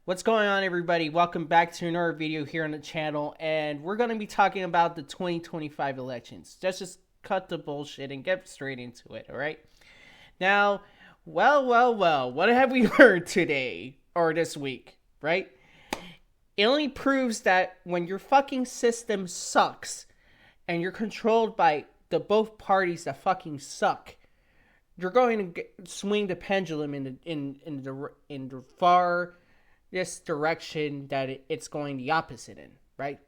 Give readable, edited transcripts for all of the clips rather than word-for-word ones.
What's going on, everybody? Welcome back to another video here on the channel, and we're going to be talking about the 2025 elections. Just cut the bullshit and get straight into it, alright? Now, well, what have we learned today, or this week, right? It only proves that when your fucking system sucks, and you're controlled by the both parties that fucking suck, you're going to swing the pendulum in the far this direction that it's going the opposite in, right?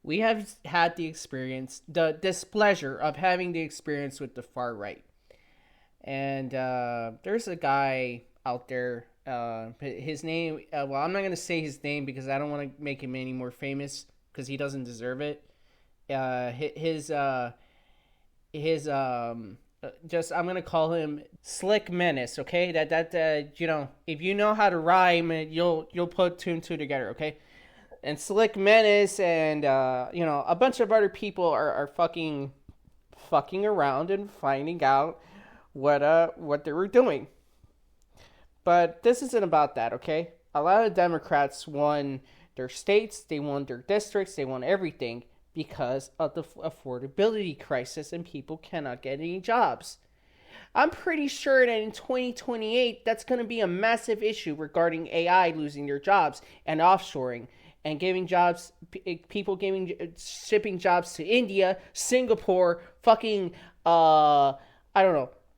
We have had the experience, the displeasure of having the experience with the far right. And there's a guy out there, his name, well, I'm not going to say his name because I don't want to make him any more famous because he doesn't deserve it. Just I'm gonna call him Slick Menace, okay? If you know how to rhyme, you'll put two and two together, okay? And Slick Menace and a bunch of other people are fucking around and finding out what they were doing. But this isn't about that, okay? A lot of Democrats won their states, they won their districts, they won everything because of the affordability crisis and people cannot get any jobs. I'm pretty sure that in 2028, that's going to be a massive issue regarding AI losing their jobs and offshoring and giving jobs, shipping jobs to India, Singapore,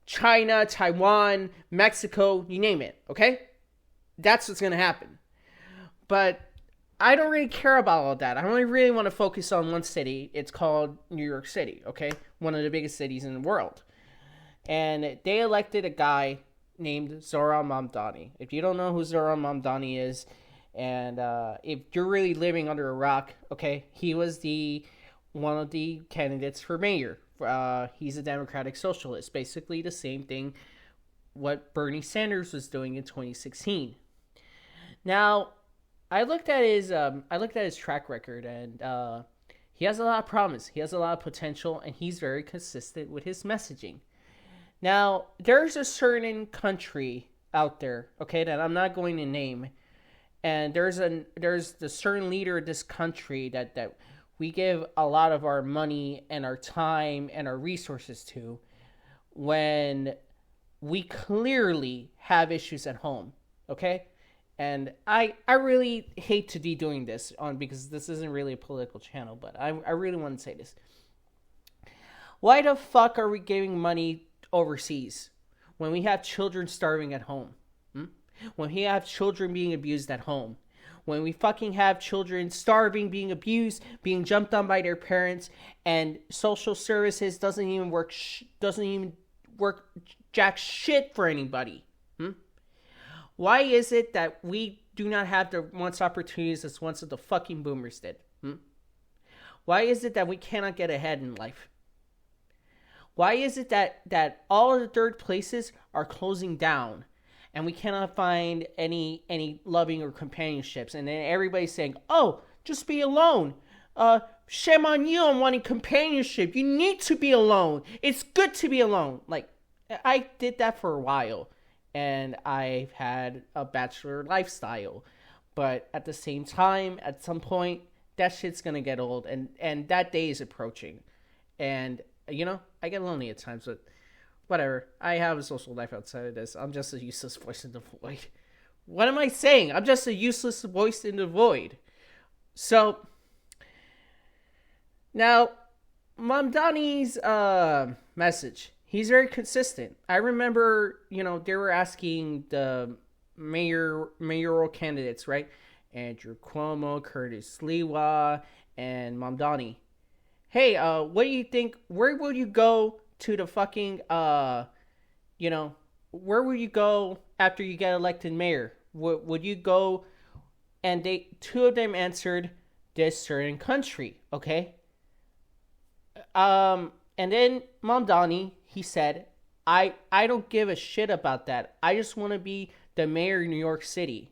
China, Taiwan, Mexico, you name it, okay? That's what's going to happen. But I don't really care about all that. I only really want to focus on one city. It's called New York City, okay? One of the biggest cities in the world. And they elected a guy named Zoram Mani. If you don't know who Zoram Mani is, and if you're really living under a rock, okay, he was one of the candidates for mayor. He's a democratic socialist. Basically the same thing what Bernie Sanders was doing in 2016. Now, I looked at his track record, and he has a lot of promise. He has a lot of potential, and he's very consistent with his messaging. Now, there's a certain country out there, okay, that I'm not going to name, and there's the certain leader of this country that we give a lot of our money and our time and our resources to when we clearly have issues at home, okay? And I really hate to be doing this because this isn't really a political channel, but I really want to say this. Why the fuck are we giving money overseas when we have children starving at home? When we have children being abused at home? When we fucking have children starving, being abused, being jumped on by their parents, and social services doesn't even work jack shit for anybody? Why is it that we do not have the once opportunities as once of the fucking boomers did? Why is it that we cannot get ahead in life? Why is it that all of the third places are closing down and we cannot find any loving or companionships? And then everybody's saying, oh, just be alone. Shame on you on wanting companionship. You need to be alone. It's good to be alone. Like, I did that for a while. And I've had a bachelor lifestyle. But at the same time, at some point, that shit's gonna get old. And that day is approaching. And, I get lonely at times. But whatever. I have a social life outside of this. I'm just a useless voice in the void. What am I saying? I'm just a useless voice in the void. So, now, Mamdani's message. He's very consistent. I remember, they were asking the mayoral candidates, right? Andrew Cuomo, Curtis Lewa, and Mamdani. Hey, what do you think? Where will you go to the fucking, where will you go after you get elected mayor? Would you go? And two of them answered this certain country, okay? And then Mamdani, he said, I don't give a shit about that. I just want to be the mayor of New York City.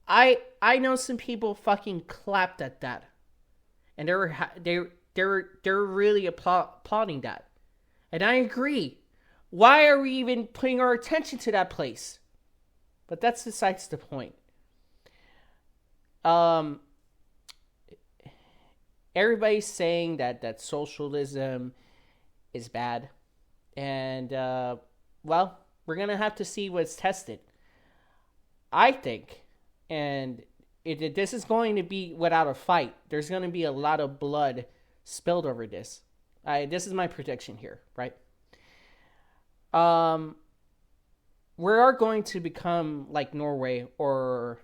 I know some people fucking clapped at that. And they were really applauding that. And I agree. Why are we even putting our attention to that place? But that's besides the point. Um, Everybody's saying that socialism is bad, and well, we're gonna have to see what's tested. I think, and this is going to be without a fight. There's going to be a lot of blood spilled over this. This is my prediction here, right? We are going to become like Norway or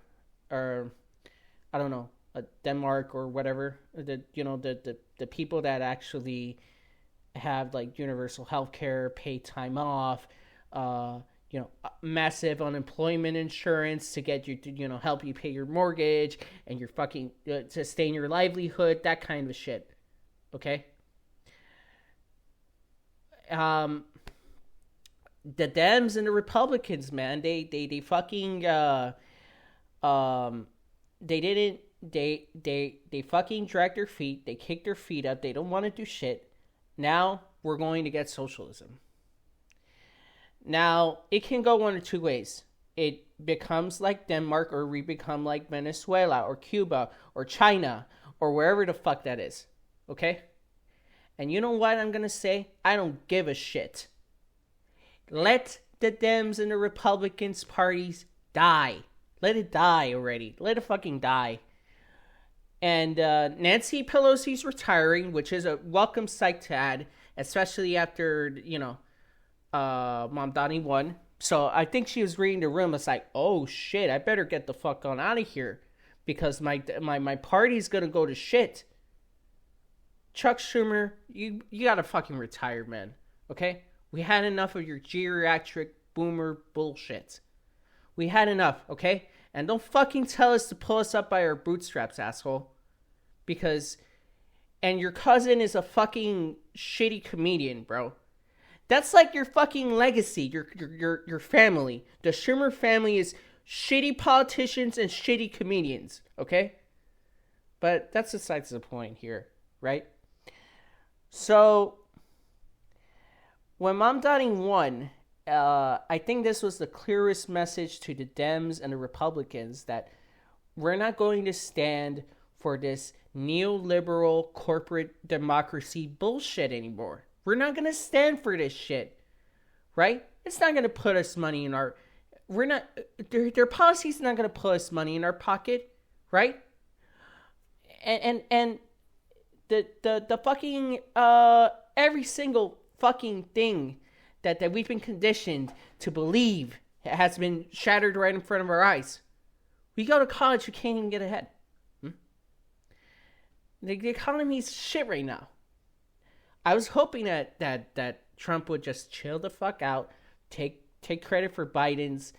I don't know, Denmark or whatever. The people that actually have like universal health care, paid time off, massive unemployment insurance to get you to, help you pay your mortgage and your fucking, sustain your livelihood, that kind of shit. Okay? The Dems and the Republicans, man, they fucking, they fucking drag their feet, they kick their feet up, they don't want to do shit. Now, we're going to get socialism. Now, it can go one or two ways. It becomes like Denmark, or we become like Venezuela or Cuba or China or wherever the fuck that is. Okay? And you know what I'm going to say? I don't give a shit. Let the Dems and the Republicans parties die. Let it die already. Let it fucking die. And Nancy Pelosi's retiring, which is a welcome sight to add, especially after, Mamdani won. So I think she was reading the room. It's like, oh shit, I better get the fuck on out of here because my party's gonna go to shit. Chuck Schumer, you gotta fucking retire, man. Okay? We had enough of your geriatric boomer bullshit. We had enough, okay? And don't fucking tell us to pull us up by our bootstraps, asshole. And your cousin is a fucking shitty comedian, bro. That's like your fucking legacy, your family. The Schumer family is shitty politicians and shitty comedians, okay? But that's besides the point here, right? So, when Mamdani won, I think this was the clearest message to the Dems and the Republicans that we're not going to stand for this neoliberal corporate democracy bullshit anymore. We're not going to stand for this shit, right? It's not going to put us money in our... Their policy's not going to put us money in our pocket, right? And the fucking... every single fucking thing that we've been conditioned to believe has been shattered right in front of our eyes. We go to college, we can't even get ahead. The economy's shit right now. I was hoping that Trump would just chill the fuck out, take credit for Biden's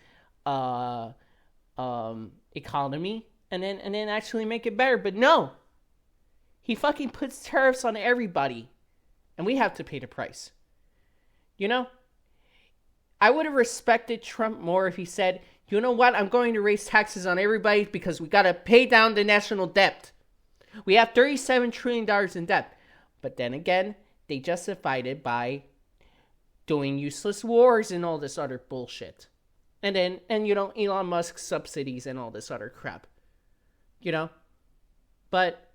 economy, and then actually make it better. But no, he fucking puts tariffs on everybody, and we have to pay the price. I would have respected Trump more if he said, you know what, I'm going to raise taxes on everybody because we got to pay down the national debt. We have $37 trillion in debt. But then again, they justified it by doing useless wars and all this other bullshit. And Elon Musk subsidies and all this other crap. But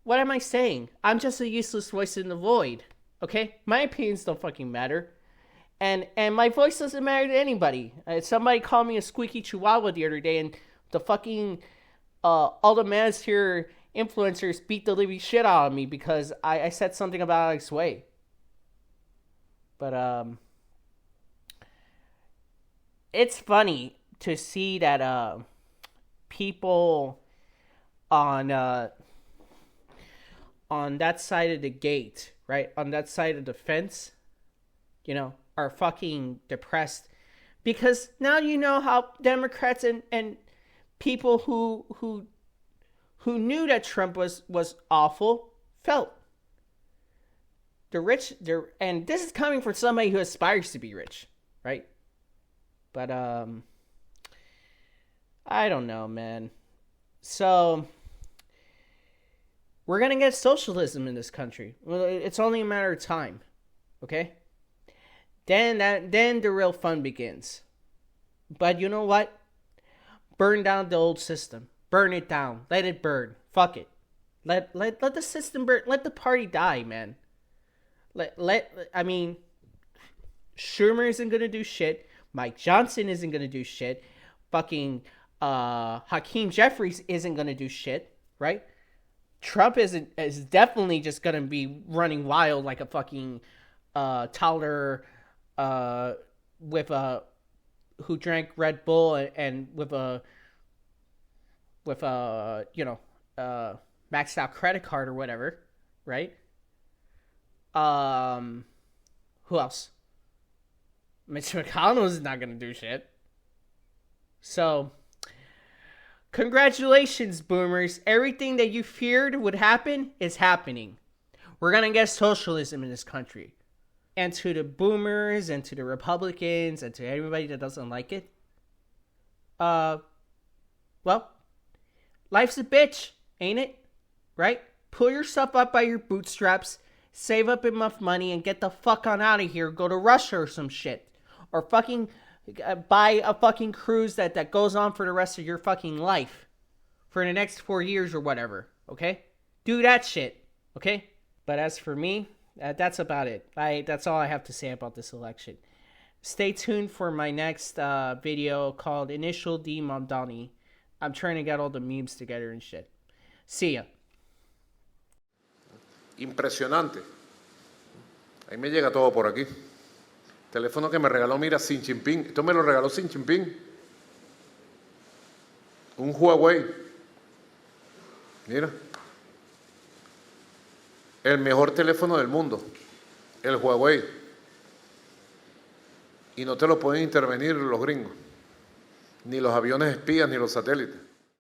what am I saying? I'm just a useless voice in the void. Okay? My opinions don't fucking matter. And my voice doesn't matter to anybody. Somebody called me a squeaky chihuahua the other day, and the fucking all the manosphere influencers beat the living shit out of me because I said something about Alex Way. But it's funny to see that people on that side of the gate, right, on that side of the fence, are fucking depressed because now you know how Democrats and people who knew that Trump was awful felt. The rich, and this is coming from somebody who aspires to be rich, right? But I don't know, man. So we're gonna get socialism in this country. Well, it's only a matter of time, okay? Then the real fun begins. But you know what? burn down the old system. Burn it down. Let it burn. Fuck it. Let the system burn. Let the party die, man. I mean, Schumer isn't gonna do shit. Mike Johnson isn't gonna do shit. Fucking Hakeem Jeffries isn't gonna do shit, right? Trump is definitely just gonna be running wild like a fucking toddler with a who drank Red Bull and with a maxed out credit card or whatever, right? Who else? Mitch McConnell is not gonna do shit. So, congratulations, boomers. Everything that you feared would happen is happening. We're gonna get socialism in this country. And to the boomers and to the Republicans and to everybody that doesn't like it, well, life's a bitch, ain't it? Right? Pull yourself up by your bootstraps, save up enough money, and get the fuck on out of here. Go to Russia or some shit. Or fucking buy a fucking cruise that goes on for the rest of your fucking life. For the next 4 years or whatever, okay? Do that shit, okay? But as for me, that's about it. That's all I have to say about this election. Stay tuned for my next video called Initial D Mamdani. I'm trying to get all the memes together and shit. See ya. Impresionante. Ahí me llega todo por aquí. Teléfono que me regaló, mira, Xi Jinping. Esto me lo regaló Xi Jinping. Un Huawei. Mira. El mejor teléfono del mundo. El Huawei. Y no te lo pueden intervenir los gringos. Ni los aviones espías, ni los satélites.